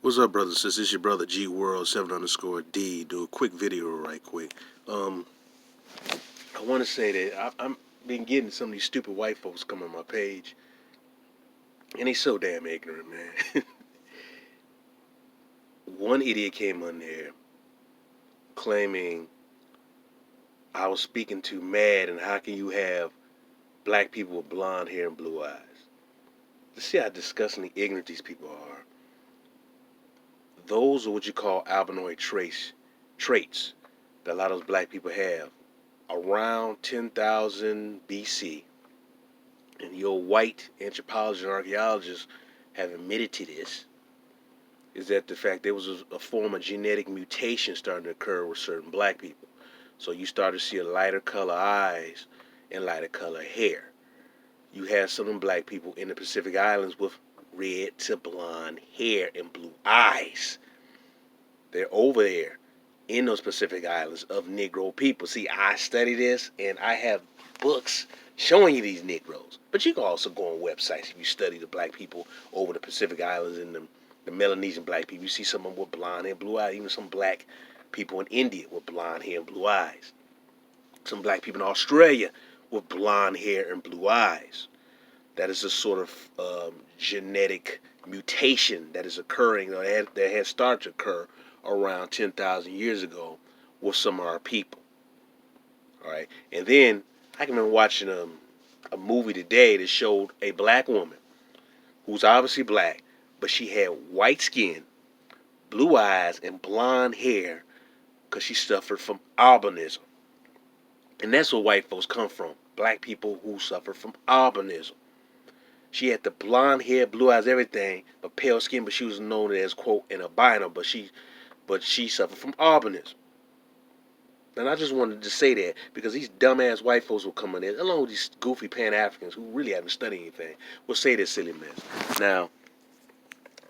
What's up, brothers and sisters? It's your brother G World 7_D. Do a quick video right quick. I want to say that I'm been getting some of these stupid white folks come on my page, and they so damn ignorant, man. One idiot came on there claiming I was speaking too mad, and how can you have black people with blonde hair and blue eyes? To see how disgustingly ignorant these people are. Those are what you call albinoid traits that a lot of those black people have. Around 10,000 BC, and your white anthropologists and archaeologists have admitted to this, is that the fact there was a form of genetic mutation starting to occur with certain black people. So you start to see a lighter color eyes and lighter color hair. You have some black people in the Pacific Islands with red to blonde hair and blue eyes. They're over there in those Pacific Islands of Negro people. See, I study this, and I have books showing you these Negroes. But you can also go on websites if you study the black people over the Pacific Islands and the Melanesian black people. You see some of them with blonde hair and blue eyes, even some black people in India with blonde hair and blue eyes. Some black people in Australia with blonde hair and blue eyes. That is a sort of genetic mutation that is occurring, or that has started to occur around 10,000 years ago with some of our people. All right, and then I can remember watching a movie today that showed a black woman who's obviously black, but she had white skin, blue eyes, and blonde hair because she suffered from albinism. And that's where white folks come from, black people who suffer from albinism. She had the blonde hair, blue eyes, everything, but pale skin, but she was known as, quote, an albino, but she suffered from albinism. And I just wanted to say that because these dumbass white folks will come in there, along with these goofy Pan-Africans who really haven't studied anything, will say this silly mess. Now,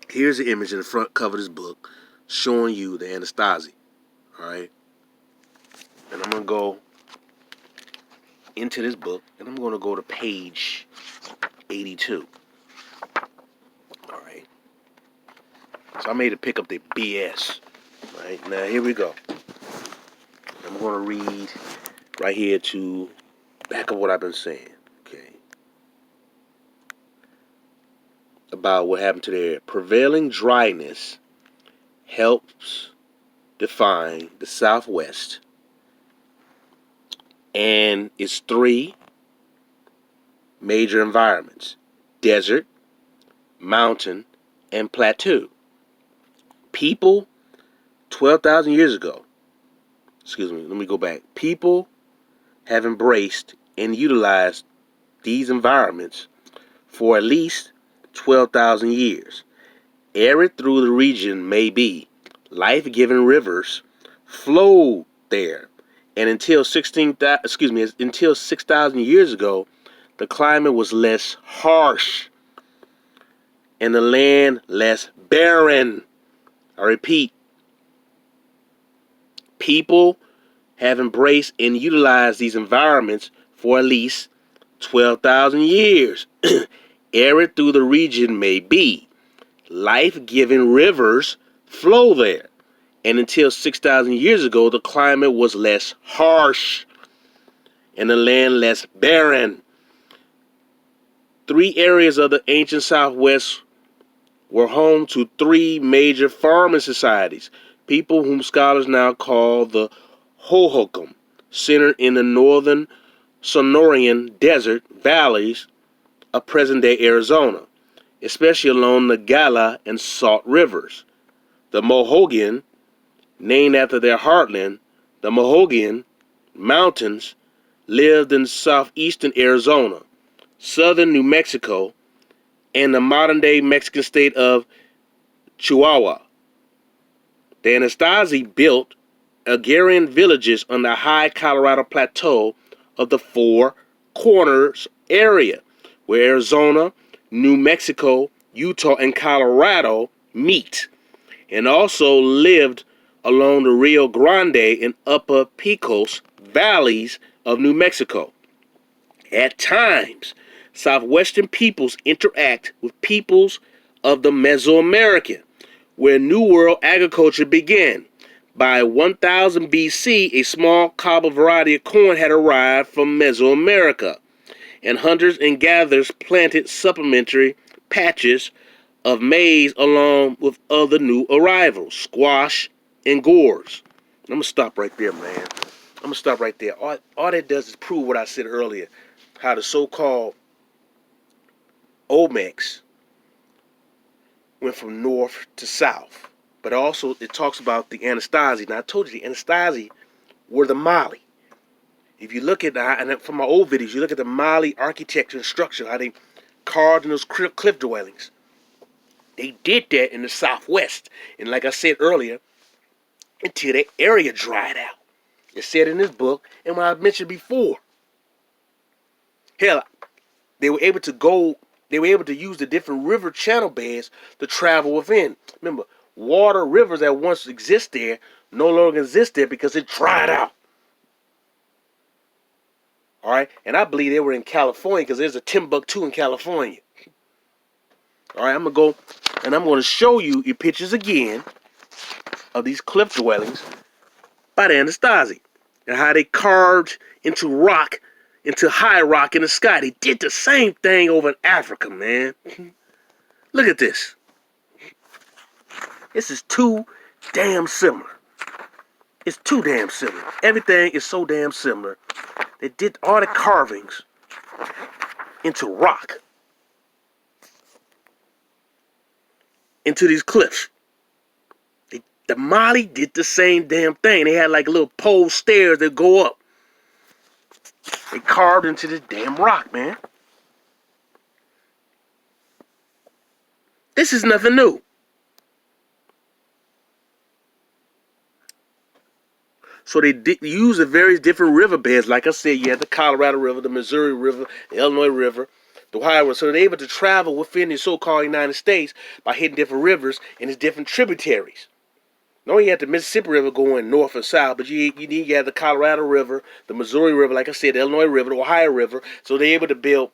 here's the image in the front cover of this book showing you the Anasazi. All right? And I'm going to go into this book, and I'm going to go to page 82. All right? So I made it pick up the BS. Right? Now, here we go. I'm going to read right here to back up what I've been saying, okay, about what happened to their prevailing dryness helps define the Southwest and its three major environments: desert, mountain, and plateau. People 12,000 years ago, let me go back. People have embraced and utilized these environments for at least 12,000 years. Arid through the region may be, life-giving rivers flowed there, and until 6,000 years ago, the climate was less harsh and the land less barren. I repeat, people have embraced and utilized these environments for at least 12,000 years. Arid through the region may be, life-giving rivers flow there, and until 6,000 years ago, the climate was less harsh and the land less barren. Three areas of the ancient Southwest were home to three major farming societies, people whom scholars now call the Hohokam, centered in the northern Sonoran desert valleys of present-day Arizona, especially along the Gila and Salt rivers. The Mohegan, named after their heartland, the Mohegan Mountains, lived in southeastern Arizona, southern New Mexico, and the modern-day Mexican state of Chihuahua. The Anasazi built agrarian villages on the high Colorado plateau of the Four Corners area, where Arizona, New Mexico, Utah, and Colorado meet, and also lived along the Rio Grande and Upper Pecos valleys of New Mexico. At times, Southwestern peoples interact with peoples of the Mesoamerican, where New World agriculture began. By 1000 BC, a small cob variety of corn had arrived from Mesoamerica, and hunters and gatherers planted supplementary patches of maize along with other new arrivals, squash and gourds. I'm going to stop right there, man. I'm going to stop right there. All that does is prove what I said earlier, how the so-called Olmecs went from north to south. But also, it talks about the Anasazi. Now, I told you the Anasazi were the Mali. If you look at and from my old videos, you look at the Mali architecture and structure, how they carved in those cliff dwellings. They did that in the southwest. And like I said earlier, until that area dried out. It's said in this book, and what I mentioned before. Hell, they were able to use the different river channel beds to travel within. Remember, water rivers that once exist there no longer exist there because it dried out. All right, and I believe they were in California because there's a Timbuktu in California. All right, I'm gonna go and I'm gonna show you pictures again of these cliff dwellings by the Anasazi and how they carved into rock, into high rock in the sky. They did the same thing over in Africa, man. Look at this. This is too damn similar. It's too damn similar. Everything is so damn similar. They did all the carvings into rock, into these cliffs. The Mali did the same damn thing. They had like little pole stairs that go up. They carved into this damn rock, man. This is nothing new. So they use the various different riverbeds. Like I said, you had the Colorado River, the Missouri River, the Illinois River, the Ohio River. So they're able to travel within the so-called United States by hitting different rivers and its different tributaries. Not only you have the Mississippi River going north and south, but you have the Colorado River, the Missouri River, like I said, the Illinois River, the Ohio River. So they're able to build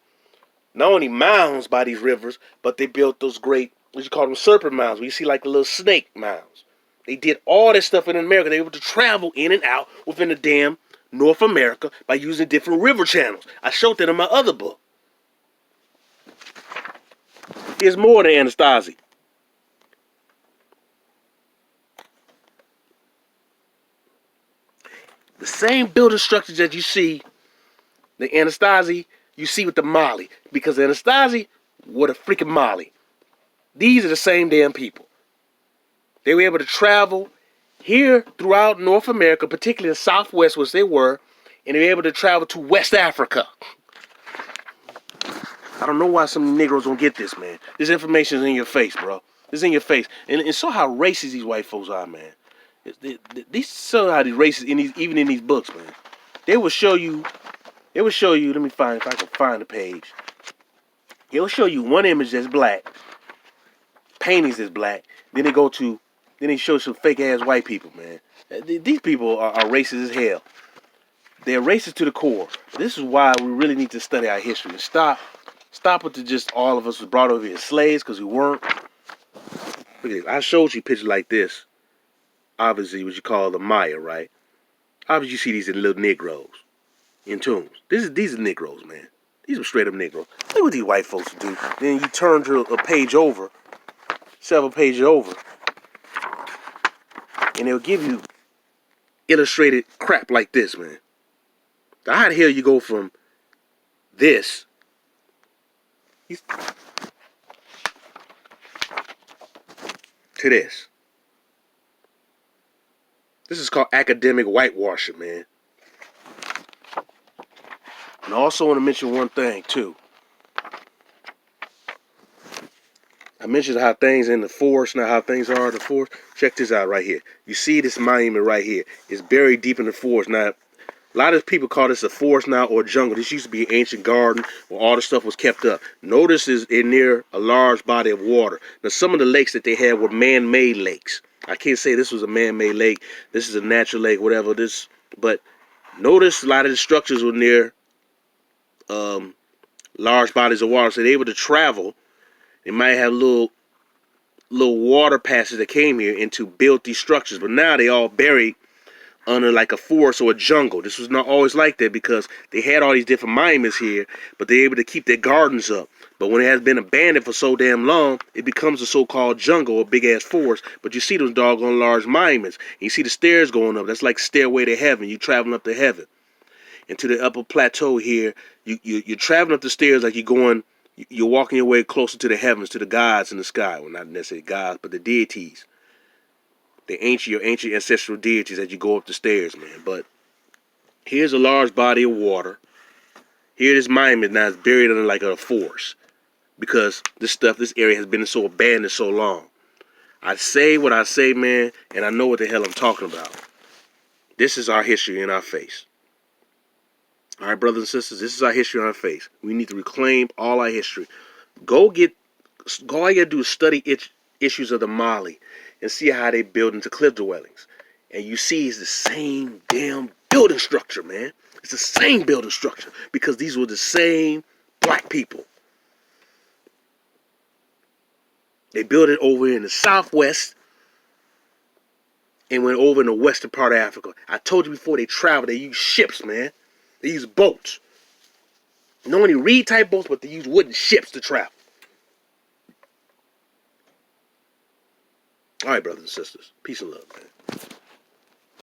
not only mounds by these rivers, but they built those great, what you call them, serpent mounds, where you see like the little snake mounds. They did all this stuff in America. They were able to travel in and out within the damn North America by using different river channels. I showed that in my other book. Here's more than Anasazi. The same building structures that you see, the Anasazi, you see with the Mali. Because the Anasazi were the freaking Mali. These are the same damn people. They were able to travel here throughout North America, particularly the Southwest, which they were, and they were able to travel to West Africa. I don't know why some Negroes don't get this, man. This information is in your face, bro. It's in your face. And so how racist these white folks are, man. These so how these racist even in these books, man. They will show you. Let me find if I can find the page. It will show you one image that's black, paintings that's black. Then they show some fake ass white people, man. These people are racist as hell. They're racist to the core. This is why we really need to study our history and stop with the just all of us was brought over here as slaves because we weren't. Look at this. I showed you pictures like this. Obviously, what you call the Maya, right? Obviously, you see these little Negroes in tombs. These are Negroes, man. These are straight up Negroes. Look what these white folks do. Then you turn to a page over, several pages over, and they'll give you illustrated crap like this, man. How the hell you go from this to this? This is called academic whitewashing, man. And I also want to mention one thing, too. I mentioned how things in the forest, now how things are in the forest. Check this out right here. You see this monument right here. It's buried deep in the forest. Now, a lot of people call this a forest now or a jungle. This used to be an ancient garden where all the stuff was kept up. Notice is near a large body of water. Now, some of the lakes that they had were man-made lakes. I can't say this was a man-made lake. This is a natural lake, whatever this. But notice a lot of the structures were near large bodies of water. So they're able to travel. They might have little little water passes that came here and to build these structures. But now they all buried under like a forest or a jungle. This was not always like that because they had all these different monuments here, but they're able to keep their gardens up. But when it has been abandoned for so damn long, it becomes a so-called jungle or big-ass forest. But you see those doggone large monuments. And you see the stairs going up. That's like Stairway to Heaven. You traveling up to heaven. And to the upper plateau here, you're traveling up the stairs like you're walking your way closer to the heavens, to the gods in the sky. Well, not necessarily gods, but the deities. Your ancient ancestral deities as you go up the stairs, man. But here's a large body of water. Here this monument now is buried under like a forest. Because this area has been so abandoned so long. I say what I say, man, and I know what the hell I'm talking about. This is our history in our face. All right, brothers and sisters, this is our history in our face. We need to reclaim all our history. All you gotta do is study issues of the Mali and see how they build into cliff dwellings. And you see it's the same damn building structure, man. It's the same building structure because these were the same black people. They built it over in the southwest and went over in the western part of Africa. I told you before they traveled, they used ships, man. They used boats. Not only reed type boats, but they used wooden ships to travel. All right, brothers and sisters. Peace and love, man.